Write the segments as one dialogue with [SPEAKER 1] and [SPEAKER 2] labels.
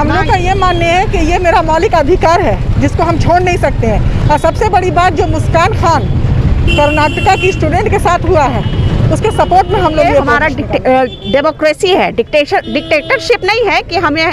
[SPEAKER 1] हम लोग का ये मानना है कि ये मेरा मौलिक अधिकार है जिसको हम छोड़ नहीं सकते हैं। और सबसे बड़ी बात जो मुस्कान खान कर्नाटका की स्टूडेंट के साथ हुआ है उसके सपोर्ट में हम लोग
[SPEAKER 2] हमारा डेमोक्रेसी है, डिक्टेटरशिप नहीं है कि हमें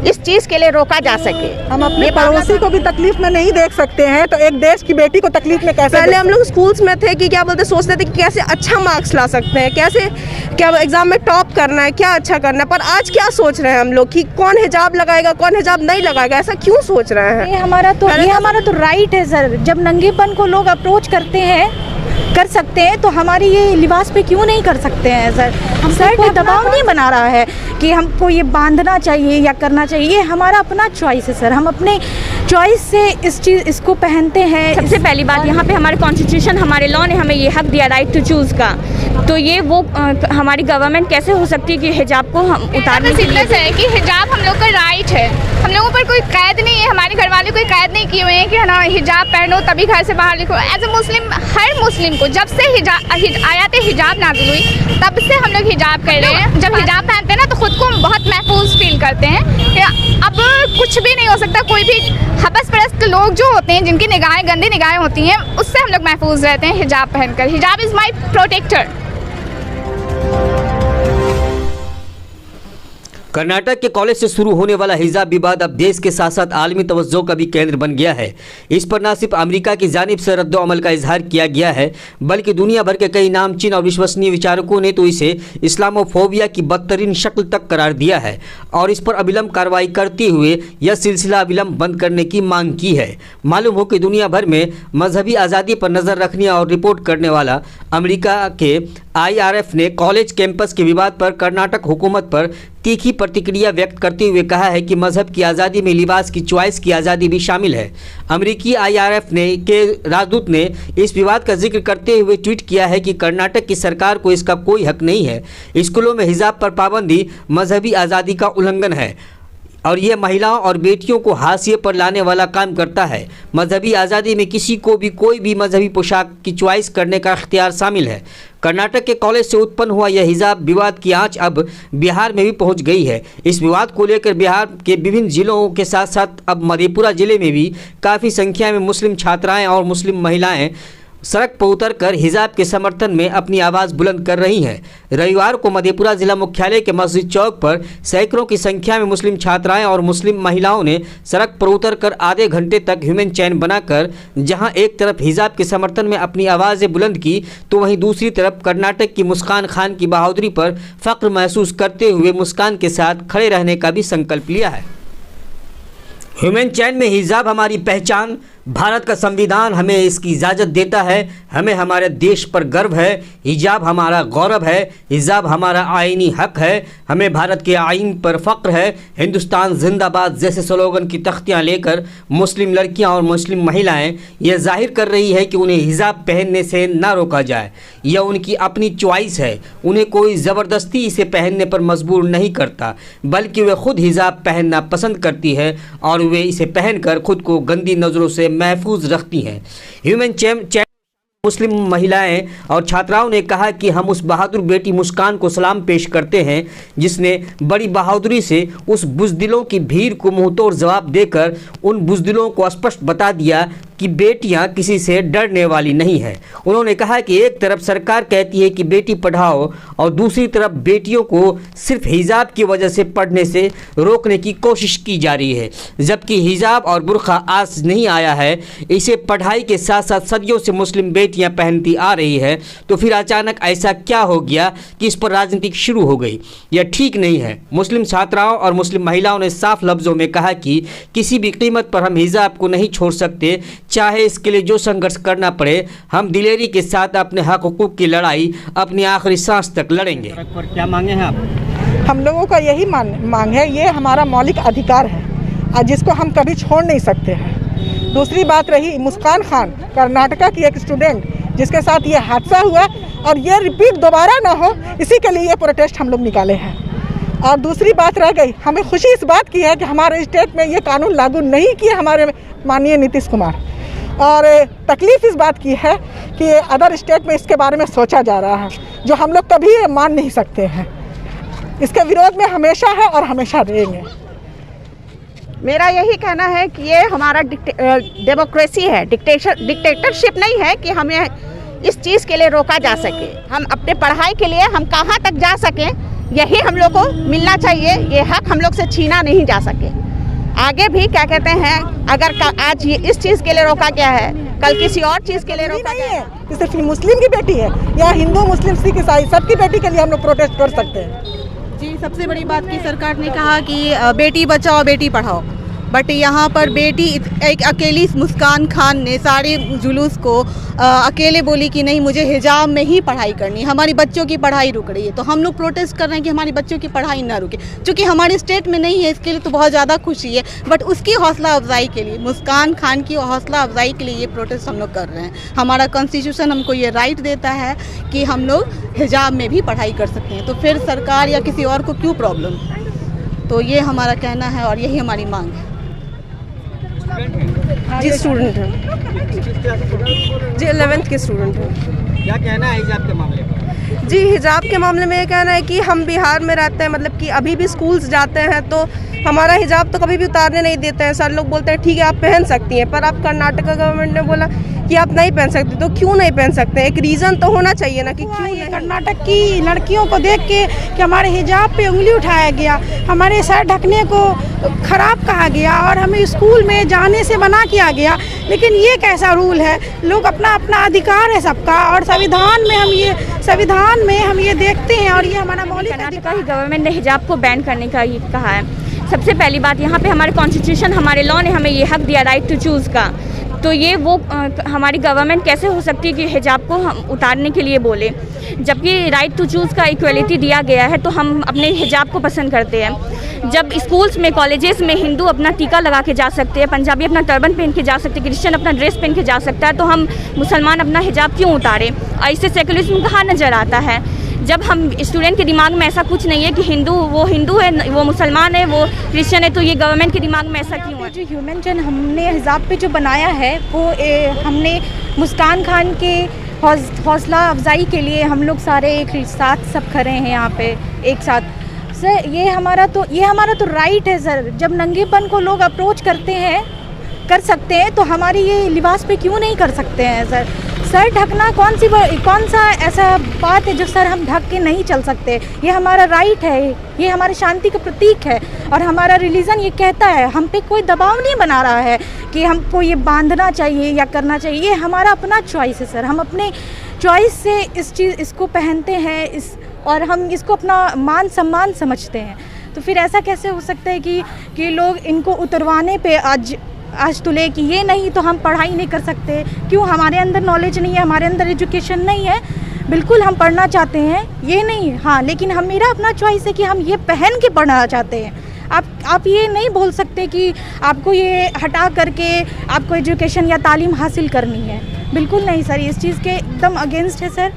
[SPEAKER 2] इस चीज़ के लिए रोका जा सके।
[SPEAKER 1] हम अपने पड़ोसी को भी तकलीफ में नहीं देख सकते हैं तो एक देश की बेटी को तकलीफ में कैसे।
[SPEAKER 3] पहले हम लोग स्कूल्स में थे कि क्या बोलते सोचते थे कि कैसे अच्छा मार्क्स ला सकते हैं, कैसे क्या एग्जाम में टॉप करना है, क्या अच्छा करना है। पर आज क्या सोच रहे हैं हम लोग कि कौन हिजाब लगाएगा कौन हिजाब नहीं लगाएगा, ऐसा क्यों सोच रहे हैं?
[SPEAKER 4] ये हमारा तो राइट है सर। जब नंगेपन को लोग अप्रोच करते हैं कर सकते हैं तो हमारी ये लिबास पे क्यों नहीं कर सकते हैं सर? हम सर कोई दबाव नहीं बना रहा है कि हमको ये बांधना चाहिए या करना चाहिए, ये हमारा अपना चॉइस है सर। हम अपने चॉइस से इसको पहनते हैं।
[SPEAKER 5] सबसे पहली बात यहाँ पे हमारे कॉन्स्टिट्यूशन हमारे लॉ ने हमें ये हक दिया राइट टू चूज़ का, तो ये वो हमारी गवर्नमेंट कैसे हो सकती है कि हिजाब को हम उतारने के लिए
[SPEAKER 6] है कि हिजाब हम लोग का राइट है, हम लोगों पर कोई कैद नहीं है, हमारे घर वाले कोई कैद नहीं किए हुए हैं कि है ना हिजाब पहनो तभी घर से बाहर निकलो। एज ए मुस्लिम हर मुस्लिम को जब से आयात हिजाब नाज़िल हुई तब से हम लोग हिजाब कर रहे हैं। जब हिजाब पहनते हैं ना तो खुद को बहुत महफूज फील करते हैं। अब कुछ भी नहीं हो सकता, कोई भी हबस परस्त लोग जो होते हैं जिनकी निगाहें गंदी निगाहें होती हैं उससे हम लोग महफूज रहते हैं हिजाब पहनकर। हिजाब इज़ माई प्रोटेक्टर।
[SPEAKER 7] कर्नाटक के कॉलेज से शुरू होने वाला हिजाब विवाद अब देश के साथ साथ आलमी तवज्जो का भी केंद्र बन गया है। इस पर न सिर्फ अमेरिका की जानिब से रद्द-ओ-अमल का इजहार किया गया है बल्कि दुनिया भर के कई नामचीन और विश्वसनीय विचारकों ने तो इसे इस्लामोफोबिया की बदतरीन शक्ल तक करार दिया है और इस पर अविलंब कार्रवाई करते हुए यह सिलसिला अविलंब बंद करने की मांग की है। मालूम हो कि दुनिया भर में मजहबी आज़ादी पर नज़र रखने और रिपोर्ट करने वाला अमेरिका के IRF ने कॉलेज कैंपस के विवाद पर कर्नाटक हुकूमत पर तीखी प्रतिक्रिया व्यक्त करते हुए कहा है कि मजहब की आज़ादी में लिबास की चॉइस की आज़ादी भी शामिल है। अमेरिकी IRF के राजदूत ने इस विवाद का जिक्र करते हुए ट्वीट किया है कि कर्नाटक की सरकार को इसका कोई हक नहीं है। स्कूलों में हिजाब पर पाबंदी मजहबी आज़ादी का उल्लंघन है और यह महिलाओं और बेटियों को हाशिए पर लाने वाला काम करता है। मजहबी आज़ादी में किसी को भी कोई भी मजहबी पोशाक की चॉइस करने का इख्तियार शामिल है। कर्नाटक के कॉलेज से उत्पन्न हुआ यह हिजाब विवाद की आंच अब बिहार में भी पहुंच गई है। इस विवाद को लेकर बिहार के विभिन्न जिलों के साथ साथ अब मधेपुरा जिले में भी काफ़ी संख्या में मुस्लिम छात्राएँ और मुस्लिम महिलाएँ सड़क पर उतरकर हिजाब के समर्थन में अपनी आवाज़ बुलंद कर रही हैं। रविवार को मधेपुरा जिला मुख्यालय के मस्जिद चौक पर सैकड़ों की संख्या में मुस्लिम छात्राएं और मुस्लिम महिलाओं ने सड़क पर उतरकर आधे घंटे तक ह्यूमन चैन बनाकर जहां एक तरफ हिजाब के समर्थन में अपनी आवाज़ें बुलंद की तो वहीं दूसरी तरफ कर्नाटक की मुस्कान खान की बहादुरी पर फ़ख्र महसूस करते हुए मुस्कान के साथ खड़े रहने का भी संकल्प लिया है। ह्यूमन चैन में हिजाब हमारी पहचान, भारत का संविधान हमें इसकी इजाज़त देता है, हमें हमारे देश पर गर्व है, हिजाब हमारा गौरव है, हिजाब हमारा आईनी हक है, हमें भारत के आइन पर फ़ख्र है, हिंदुस्तान जिंदाबाद जैसे स्लोगन की तख्तियाँ लेकर मुस्लिम लड़कियां और मुस्लिम महिलाएं यह जाहिर कर रही है कि उन्हें हिजाब पहनने से ना रोका जाए। यह उनकी अपनी चॉइस है, उन्हें कोई ज़बरदस्ती इसे पहनने पर मजबूर नहीं करता बल्कि वे खुद हिजाब पहनना पसंद करती है और वे इसे पहनकर खुद को गंदी नज़रों से महफूज रखती हैं। ह्यूमन चैन मुस्लिम महिलाएं और छात्राओं ने कहा कि हम उस बहादुर बेटी मुस्कान को सलाम पेश करते हैं जिसने बड़ी बहादुरी से उस बुज़दिलों की भीड़ को मुंहतोड़ जवाब देकर उन बुज़दिलों को स्पष्ट बता दिया कि बेटियां किसी से डरने वाली नहीं हैं। उन्होंने कहा कि एक तरफ सरकार कहती है कि बेटी पढ़ाओ और दूसरी तरफ बेटियों को सिर्फ हिजाब की वजह से पढ़ने से रोकने की कोशिश की जा रही है, जबकि हिजाब और बुर्का आज नहीं आया है, इसे पढ़ाई के साथ साथ सदियों से मुस्लिम बेटियां पहनती आ रही है। तो फिर अचानक ऐसा क्या हो गया कि इस पर राजनीति शुरू हो गई? यह ठीक नहीं है। मुस्लिम छात्राओं और मुस्लिम महिलाओं ने साफ लफ्ज़ों में कहा कि किसी भी कीमत पर हम हिजाब को नहीं छोड़ सकते, चाहे इसके लिए जो संघर्ष करना पड़े। हम दिलेरी के साथ अपने हक हुकूक की लड़ाई अपनी आखिरी सांस तक लड़ेंगे।
[SPEAKER 1] पर क्या मांगे हैं आप? हम लोगों का यही मांग है, ये हमारा मौलिक अधिकार है और जिसको हम कभी छोड़ नहीं सकते हैं। दूसरी बात रही मुस्कान खान कर्नाटका की एक स्टूडेंट जिसके साथ ये हादसा हुआ और ये रिपीट दोबारा ना हो, इसी के लिए ये प्रोटेस्ट हम लोग निकाले हैं। और दूसरी बात रह गई, हमें खुशी इस बात की है कि हमारे स्टेट में ये कानून लागू नहीं किए हमारे माननीय नीतीश कुमार, और तकलीफ़ इस बात की है कि अदर स्टेट में इसके बारे में सोचा जा रहा है जो हम लोग कभी मान नहीं सकते हैं। इसके विरोध में हमेशा है और हमेशा रहेंगे।
[SPEAKER 2] मेरा यही कहना है कि ये हमारा डेमोक्रेसी है, डिक्टेटरशिप नहीं है कि हमें इस चीज़ के लिए रोका जा सके। हम अपने पढ़ाई के लिए हम कहाँ तक जा सकें, यही हम लोग को मिलना चाहिए। ये हक हम लोग से छीना नहीं जा सके। आगे भी क्या कहते हैं, अगर आज ये इस चीज़ के लिए रोका गया है, कल किसी और चीज़ के लिए रोका गया है।
[SPEAKER 1] ये सिर्फ मुस्लिम की बेटी है या हिंदू मुस्लिम सिख ईसाई सबकी बेटी के लिए हम लोग प्रोटेस्ट कर सकते हैं।
[SPEAKER 8] जी, सबसे बड़ी बात की सरकार ने कहा कि बेटी बचाओ बेटी पढ़ाओ, बट यहाँ पर बेटी एक अकेली मुस्कान खान ने सारे जुलूस को अकेले बोली कि नहीं, मुझे हिजाब में ही पढ़ाई करनी है, हमारी बच्चों की पढ़ाई रुक रही है। तो हम लोग प्रोटेस्ट कर रहे हैं कि हमारी बच्चों की पढ़ाई ना रुके। क्योंकि हमारे स्टेट में नहीं है, इसके लिए तो बहुत ज़्यादा खुशी है, बट उसकी हौसला अफजाई के लिए, मुस्कान खान की हौसला अफजाई के लिए ये प्रोटेस्ट हम लोग कर रहे हैं। हमारा कॉन्स्टिट्यूशन हमको ये राइट देता है कि हम लोग हिजाब में भी पढ़ाई कर सकते हैं, तो फिर सरकार या किसी और को क्यों प्रॉब्लम। तो ये हमारा कहना है और यही हमारी मांग है।
[SPEAKER 3] जी स्टूडेंट हैं जी, 11th के स्टूडेंट हैं।
[SPEAKER 9] क्या कहना है हिजाब के मामले में?
[SPEAKER 3] जी, हिजाब के मामले में ये कहना है कि हम बिहार में रहते हैं, मतलब कि अभी भी स्कूल्स जाते हैं तो हमारा हिजाब तो कभी भी उतारने नहीं देते हैं। सर लोग बोलते हैं ठीक है आप पहन सकती हैं, पर अब कर्नाटका गवर्नमेंट ने बोला कि आप नहीं पहन सकते, तो क्यों नहीं पहन सकते? एक रीज़न तो होना चाहिए ना कि क्यों नहीं।
[SPEAKER 4] कर्नाटक की लड़कियों को देख के कि हमारे हिजाब पे उंगली उठाया गया, हमारे सर ढकने को ख़राब कहा गया और हमें स्कूल में जाने से मना किया गया। लेकिन ये कैसा रूल है? लोग अपना अपना अधिकार है सबका, और संविधान में हम ये देखते हैं, और ये हमारा मौलिक
[SPEAKER 5] कर्नाटका की गवर्नमेंट ने हिजाब को बैन करने का ये कहा है। सबसे पहली बात, यहाँ पे हमारे कॉन्स्टिट्यूशन, हमारे लॉ ने हमें ये हक दिया राइट टू चूज़ का। तो ये वो हमारी गवर्नमेंट कैसे हो सकती है कि हिजाब को हम उतारने के लिए बोले, जबकि राइट टू चूज़ का इक्वलिटी दिया गया है। तो हम अपने हिजाब को पसंद करते हैं। जब स्कूल्स में, कॉलेजेस में हिंदू अपना टीका लगा के जा सकते हैं, पंजाबी अपना टर्बन पहन के जा सकते हैं, क्रिश्चियन अपना ड्रेस पहन के जा सकता है, तो हम मुसलमान अपना हिजाब क्यों उतारें? और इससे सेकुलरिज्म कहाँ नज़र आता है? जब हम स्टूडेंट के दिमाग में ऐसा कुछ नहीं है कि वो हिंदू है, वो मुसलमान है, वो क्रिश्चियन है, तो ये गवर्नमेंट के दिमाग में ऐसा क्यों है?
[SPEAKER 4] जो ह्यूमन जन हमने हिजाब पे जो बनाया है वो हमने मुस्कान खान के हौसला अफजाई के लिए हम लोग सारे एक साथ सब खड़े हैं यहाँ पे एक साथ। सर ये हमारा तो राइट है सर। जब नंगेपन को लोग अप्रोच कर सकते हैं तो हमारी ये लिबास पे क्यों नहीं कर सकते हैं सर? सर ढकना कौन सा ऐसा बात है जो सर हम ढक के नहीं चल सकते? ये हमारा राइट है, ये हमारी शांति का प्रतीक है, और हमारा रिलीजन ये कहता है, हम पे कोई दबाव नहीं बना रहा है कि हमको ये बांधना चाहिए या करना चाहिए। ये हमारा अपना चॉइस है सर। हम अपने चॉइस से इसको पहनते हैं और हम इसको अपना मान सम्मान समझते हैं। तो फिर ऐसा कैसे हो सकता है कि लोग इनको उतरवाने पे आज तुले कि ये नहीं तो हम पढ़ाई नहीं कर सकते? क्यों? हमारे अंदर नॉलेज नहीं है, हमारे अंदर एजुकेशन नहीं है। बिल्कुल हम पढ़ना चाहते हैं, ये नहीं, हाँ, लेकिन मेरा अपना चॉइस है कि हम ये पहन के पढ़ना चाहते हैं। आप ये नहीं बोल सकते कि आपको ये हटा करके आपको एजुकेशन या तालीम हासिल करनी है। बिल्कुल नहीं सर, इस चीज़ के एकदम अगेंस्ट है सर।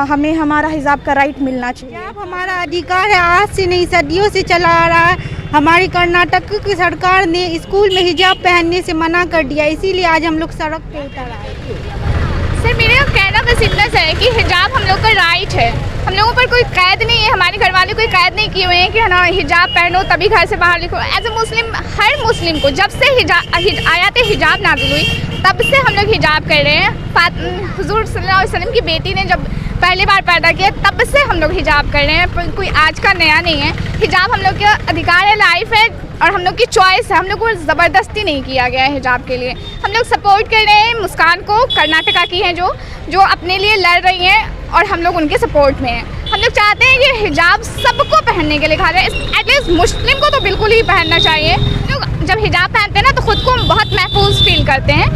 [SPEAKER 4] हमें हमारा हिजाब का राइट मिलना चाहिए।
[SPEAKER 10] हिजाब हमारा अधिकार है, आज से नहीं सदियों से चला आ रहा है। हमारी कर्नाटक की सरकार ने स्कूल में हिजाब पहनने से मना कर दिया, इसीलिए आज हम लोग सड़क पे उतर आए।
[SPEAKER 6] सर मेरा कहना बस इतना सा है कि हिजाब हम लोग का राइट है। हम लोगों पर कोई कैद नहीं है, हमारे घर वाले कोई कैद नहीं किए हुए हैं कि है ना हिजाब पहनो तभी घर से बाहर निकलो। एज ए मुस्लिम, हर मुस्लिम को जब से आयात हिजाब नाज़िल हुई तब से हम लोग हिजाब कर रहे हैं। हुजूर सल्लल्लाहु अलैहि वसल्लम की बेटी ने जब पहली बार पैदा किया तब से हम लोग हिजाब कर रहे हैं, कोई आज का नया नहीं है। हिजाब हम लोग का अधिकार है, लाइफ है, और हम लोग की चॉइस है। हम लोग को ज़बरदस्ती नहीं किया गया है हिजाब के लिए। हम लोग सपोर्ट कर रहे हैं मुस्कान को, कर्नाटका की हैं जो अपने लिए लड़ रही हैं, और हम लोग उनके सपोर्ट में हैं। हम लोग चाहते हैं कि हिजाब सबको पहनने के लिए कहा जाए, एटलीस्ट मुस्लिम को तो बिल्कुल ही पहनना चाहिए। लोग जब हिजाब पहनते हैं ना तो ख़ुद को बहुत महफूज फील करते हैं।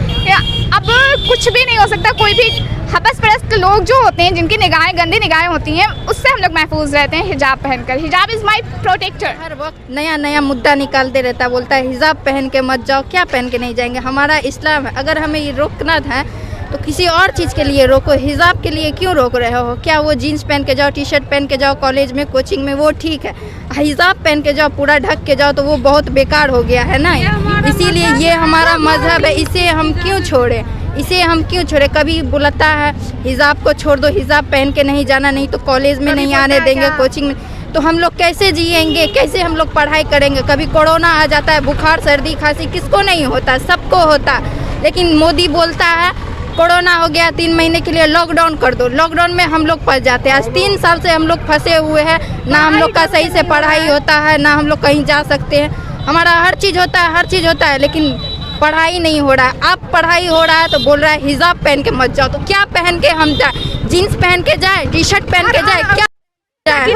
[SPEAKER 6] अब कुछ भी नहीं हो सकता, कोई भी हबस परस्त लोग जो होते हैं जिनकी निगाहें गंदी निगाहें होती हैं, उससे हम लोग महफूज रहते हैं हिजाब पहनकर। हिजाब इज़ माई प्रोटेक्टर।
[SPEAKER 11] हर वक्त नया नया मुद्दा निकालते रहता, बोलता है हिजाब पहन के मत जाओ। क्या पहन के नहीं जाएंगे? हमारा इस्लाम है, अगर हमें ये रोकना था तो किसी और चीज़ के लिए रोको, हिजाब के लिए क्यों रोक रहे हो? क्या वो जीन्स पहन के जाओ, टी शर्ट पहन के जाओ कॉलेज में, कोचिंग में, वो ठीक है। हिजाब पहन के जाओ, पूरा ढक के जाओ, तो वो बहुत बेकार हो गया है ना। इसीलिए ये हमारा मजहब है, इसे हम क्यों छोड़े? कभी बुलाता है हिजाब को छोड़ दो, हिजाब पहन के नहीं जाना, नहीं तो कॉलेज में नहीं आने देंगे, कोचिंग में। तो हम लोग कैसे जिएंगे, कैसे हम लोग पढ़ाई करेंगे। कभी कोरोना आ जाता है, बुखार सर्दी खांसी किसको नहीं होता है, सबको होता है। लेकिन मोदी बोलता है कोरोना हो गया 3 महीने के लिए लॉकडाउन कर दो, लॉकडाउन में हम लोग फंस जाते हैं। आज 3 साल से हम लोग फंसे हुए हैं, ना हम लोग का सही से पढ़ाई होता है, ना हम लोग कहीं जा सकते हैं। हमारा हर चीज़ होता है लेकिन पढ़ाई नहीं हो रहा है। अब पढ़ाई हो रहा है तो बोल रहा है हिजाब पहन के मत जाओ। तो क्या पहन के हम जाए, जीन्स पहन के जाए, टी शर्ट पहन के जाए, क्या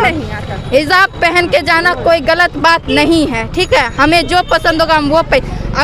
[SPEAKER 11] नहीं आता। हिजाब पहन के जाना कोई गलत बात नहीं है, ठीक है। हमें जो पसंद होगा हम वो